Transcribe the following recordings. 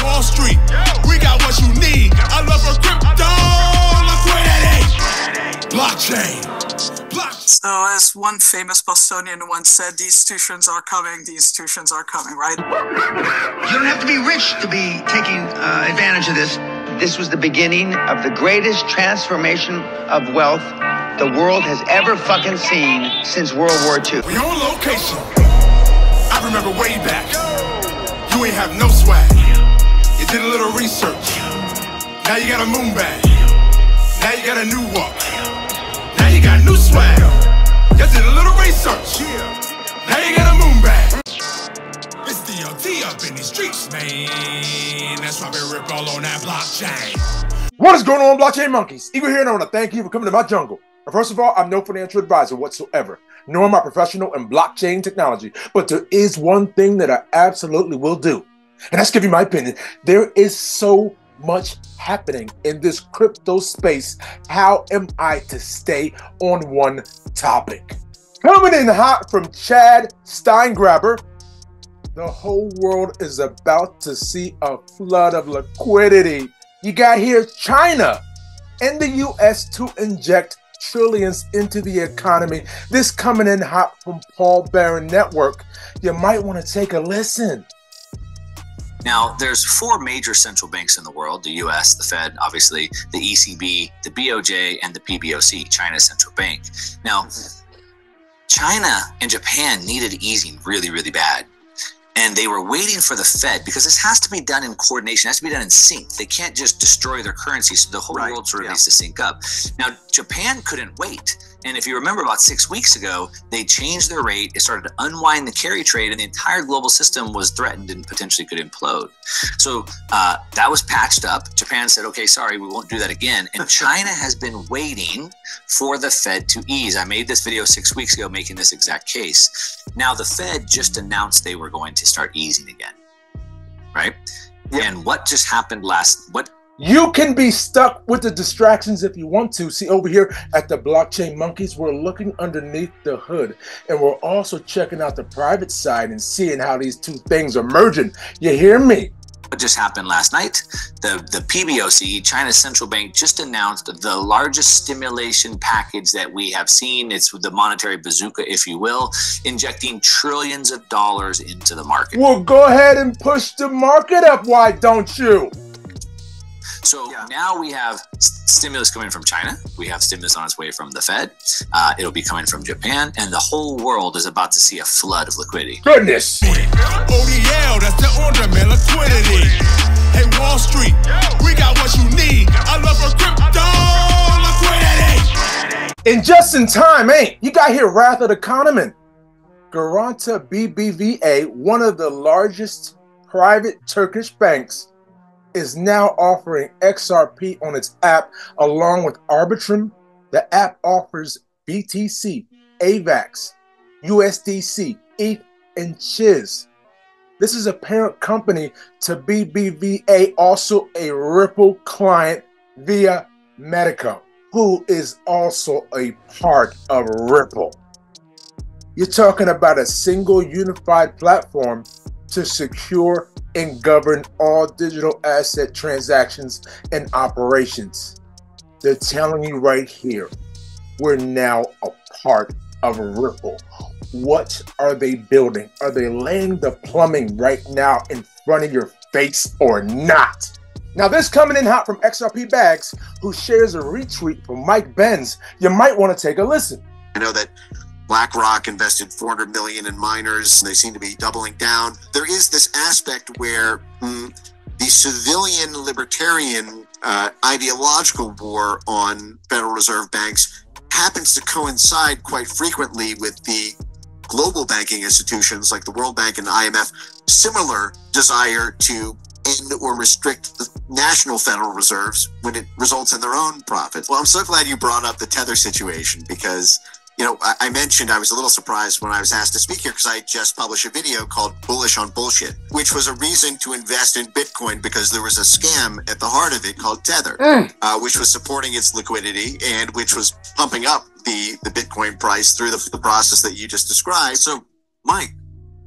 Wall Street, we got what you need. I love her crypto liquidity. Blockchain. So as one famous Bostonian once said, these tuitions are coming, right? You don't have to be rich to be taking advantage of this. This was the beginning of the greatest transformation of wealth the world has ever fucking seen since World War II. We on location. I remember way back. You ain't have no swag. You did a little research. Now you got a moon bag. Now you got a new walk. Now you got new swag. Just did a little research. Now you got a moon bag. It's DLT up in these streets, man. That's why we rip all on that blockchain. What is going on, blockchain monkeys? Eagle here, and I want to thank you for coming to my jungle. And first of all, I'm no financial advisor whatsoever, nor am I professional in blockchain technology. But there is one thing that I absolutely will do, and that's give you my opinion. There is so much happening in this crypto space. How am I to stay on one topic? Coming in hot from Chad Steingraber, the whole world is about to see a flood of liquidity. You got here China and the US to inject trillions into the economy. This coming in hot from Paul Barron Network. You might want to take a listen. Now, there's four major central banks in the world: the US, the Fed, obviously, the ECB, the BOJ, and the PBOC, China's central bank. Now, China and Japan needed easing really, really bad. And they were waiting for the Fed, because this has to be done in coordination, it has to be done in sync. They can't just destroy their currency, so the whole world sort of needs to sync up. Now, Japan couldn't wait. And if you remember, about 6 weeks ago, they changed their rate, it started to unwind the carry trade, and the entire global system was threatened and potentially could implode. So that was patched up. Japan said, okay, sorry, we won't do that again. And China has been waiting for the Fed to ease. I made this video 6 weeks ago making this exact case. Now, the Fed just announced they were going to start easing again, right? Yep. And what just happened You can be stuck with the distractions if you want to. See, over here at the Blockchain Monkeys, we're looking underneath the hood, and we're also checking out the private side and seeing how these two things are merging. You hear me? What just happened last night? The PBOC, China's central bank, just announced the largest stimulation package that we have seen. It's the monetary bazooka, if you will, injecting trillions of dollars into the market. Well, go ahead and push the market up, why don't you? So now we have stimulus coming from China. We have stimulus on its way from the Fed. It'll be coming from Japan. And the whole world is about to see a flood of liquidity. Goodness. ODL, that's the order, man, liquidity. Hey, Wall Street, we got what you need. I love her crypto liquidity. And just in time, you got here Wrath of the Kahneman. Garanti BBVA, one of the largest private Turkish banks, is now offering XRP on its app along with Arbitrum. The app offers BTC, AVAX, USDC, ETH, and Chiz. This is a parent company to BBVA, also a Ripple client via Medico, who is also a part of Ripple. You're talking about a single unified platform to secure and govern all digital asset transactions and operations. They're telling you right here, we're now a part of Ripple. What are they building? Are they laying the plumbing right now in front of your face or not? Now, this coming in hot from XRP Bags, who shares a retweet from Mike Benz. You might want to take a listen. I know that BlackRock invested $400 million in miners. They seem to be doubling down. There is this aspect where the civilian libertarian ideological war on Federal Reserve banks happens to coincide quite frequently with the global banking institutions like the World Bank and the IMF, similar desire to end or restrict the national Federal Reserves when it results in their own profits. Well, I'm so glad you brought up the Tether situation, because you know, I mentioned I was a little surprised when I was asked to speak here because I just published a video called Bullish on Bullshit, which was a reason to invest in Bitcoin because there was a scam at the heart of it called Tether, which was supporting its liquidity and which was pumping up the Bitcoin price through the process that you just described. So, Mike,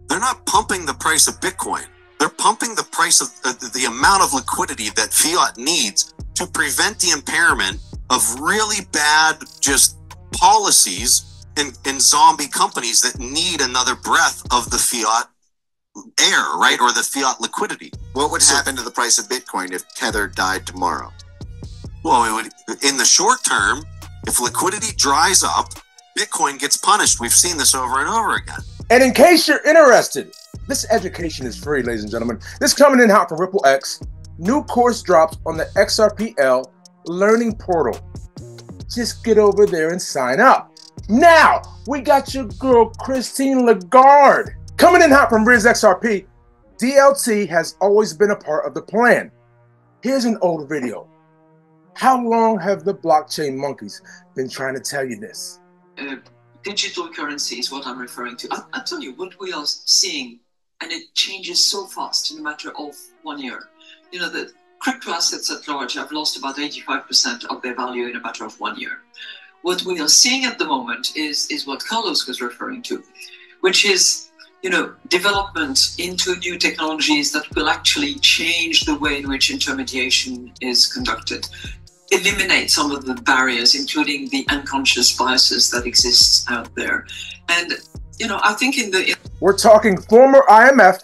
they're not pumping the price of Bitcoin. They're pumping the price of the amount of liquidity that fiat needs to prevent the impairment of really bad just policies and zombie companies that need another breath of the fiat air, right? Or the fiat liquidity. What would happen to the price of Bitcoin if Tether died tomorrow? Well, it would, in the short term, if liquidity dries up, Bitcoin gets punished. We've seen this over and over again. And in case you're interested, this education is free, ladies and gentlemen. This coming in hot from RippleX. New course drops on the XRPL Learning Portal. Just get over there and sign up. Now, we got your girl, Christine Lagarde. Coming in hot from Riz XRP, DLT has always been a part of the plan. Here's an old video. How long have the blockchain monkeys been trying to tell you this? Digital currency is what I'm referring to. I'll tell you what we are seeing, and it changes so fast in a matter of 1 year. You know, the crypto assets at large have lost about 85% of their value in a matter of 1 year. What we are seeing at the moment is what Carlos was referring to, which is, you know, development into new technologies that will actually change the way in which intermediation is conducted, eliminate some of the barriers, including the unconscious biases that exist out there. And, you know, I think we're talking former IMF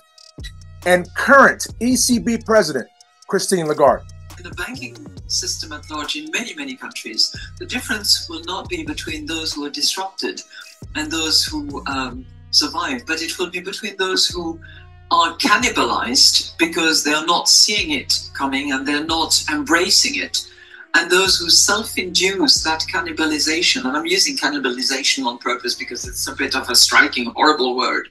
and current ECB president, Christine Lagarde. In the banking system at large in many, many countries, the difference will not be between those who are disrupted and those who survive, but it will be between those who are cannibalized because they are not seeing it coming and they're not embracing it, and those who self-induce that cannibalization. And I'm using cannibalization on purpose because it's a bit of a striking, horrible word,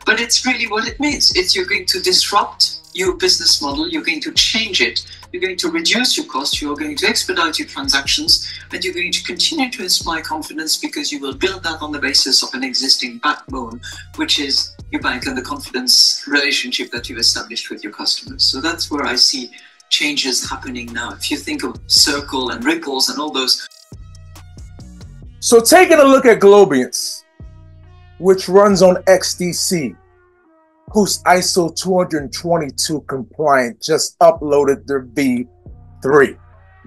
but it's really what it means. It's you're going to disrupt your business model, you're going to change it, you're going to reduce your costs, you're going to expedite your transactions, and you're going to continue to inspire confidence because you will build that on the basis of an existing backbone, which is your bank and the confidence relationship that you've established with your customers. So that's where I see changes happening now. If you think of Circle and Ripples and all those. So taking a look at Globiance, which runs on XDC, who's ISO 222 compliant, just uploaded their V3.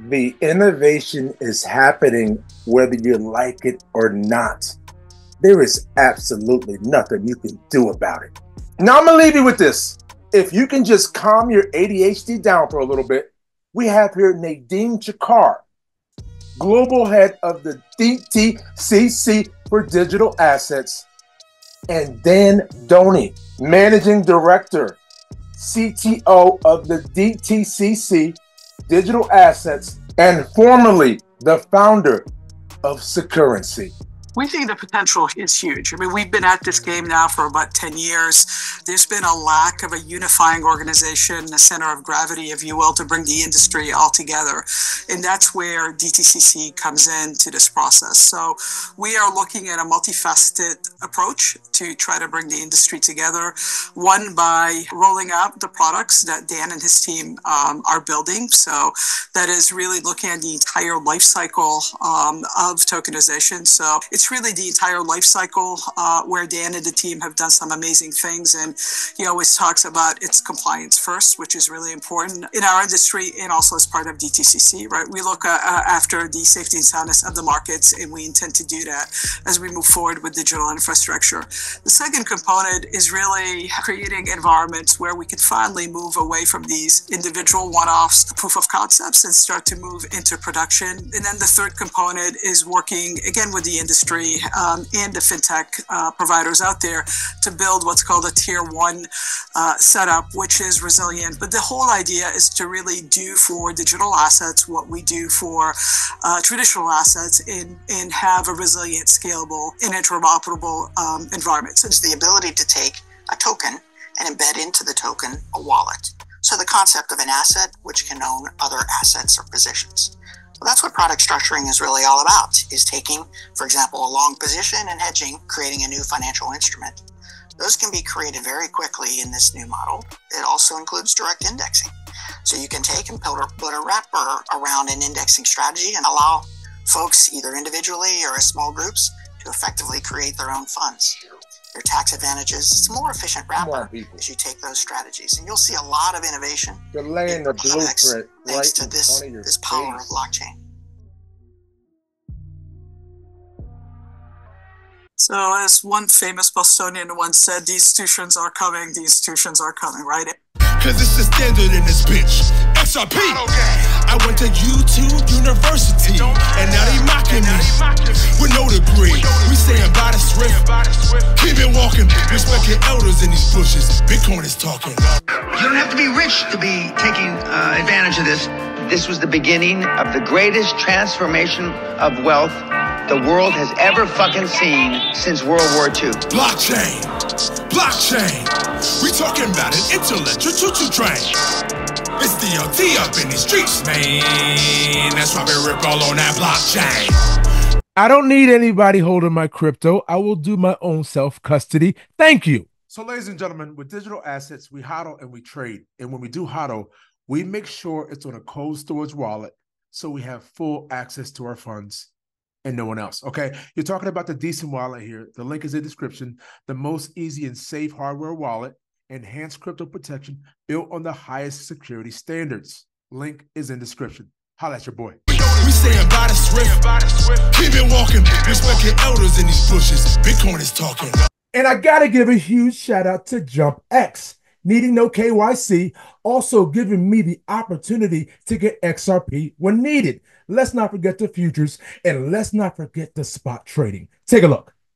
The innovation is happening whether you like it or not. There is absolutely nothing you can do about it. Now I'm gonna leave you with this. If you can just calm your ADHD down for a little bit, we have here Nadeem Chakar, global head of the DTCC for digital assets, and Dan Doney, managing director, CTO of the DTCC digital assets, and formerly the founder of Securrency. We think the potential is huge. I mean, we've been at this game now for about 10 years. There's been a lack of a unifying organization, a center of gravity, if you will, to bring the industry all together. And that's where DTCC comes into this process. So we are looking at a multifaceted approach to try to bring the industry together. One, by rolling out the products that Dan and his team are building. So that is really looking at the entire life cycle of tokenization. So it's really the entire life cycle where Dan and the team have done some amazing things. And he always talks about its compliance first, which is really important in our industry and also as part of DTCC, right? We look after the safety and soundness of the markets, and we intend to do that as we move forward with digital infrastructure. The second component is really creating environments where we can finally move away from these individual one-offs, proof of concepts, and start to move into production. And then the third component is working, again, with the industry and the fintech providers out there to build what's called a tier one setup, which is resilient. But the whole idea is to really do for digital assets what we do for traditional assets and have a resilient, scalable, and interoperable environment. So it's the ability to take a token and embed into the token a wallet. So the concept of an asset which can own other assets or positions. Well, that's what product structuring is really all about, is taking, for example, a long position and hedging, creating a new financial instrument. Those can be created very quickly in this new model. It also includes direct indexing. So you can take and put a wrapper around an indexing strategy and allow folks, either individually or as small groups, to effectively create their own funds. your tax advantages. It's a more efficient wrapper as you take those strategies. And you'll see a lot of innovation. They're laying the blueprint thanks right to this power of blockchain. So as one famous Bostonian once said, these tuitions are coming, right? Cause it's the standard in this bitch. XRP. I went to YouTube University, and now they mocking me with no degree. We saying by the swift, keep it walking. Respect your elders in these bushes. Bitcoin is talking. You don't have to be rich to be taking advantage of this. This was the beginning of the greatest transformation of wealth the world has ever fucking seen since World War II. Blockchain. We talking about an intellectual choo-choo train. It's DLT up in these streets, man. That's why we rip all on that blockchain. I don't need anybody holding my crypto. I will do my own self-custody. Thank you. So, ladies and gentlemen, with digital assets, we hodl and we trade. And when we do hodl, we make sure it's on a cold storage wallet so we have full access to our funds and no one else. Okay, you're talking about the DCENT wallet here. The link is in the description. The most easy and safe hardware wallet, enhanced crypto protection built on the highest security standards. Link is in description. Holla at your boy. We saying by the swift, keep it walking. Respect your elders in these bushes. Bitcoin is talking. And I gotta give a huge shout out to JumpEX, needing no KYC, also giving me the opportunity to get XRP when needed. Let's not forget the futures, and let's not forget the spot trading. Take a look.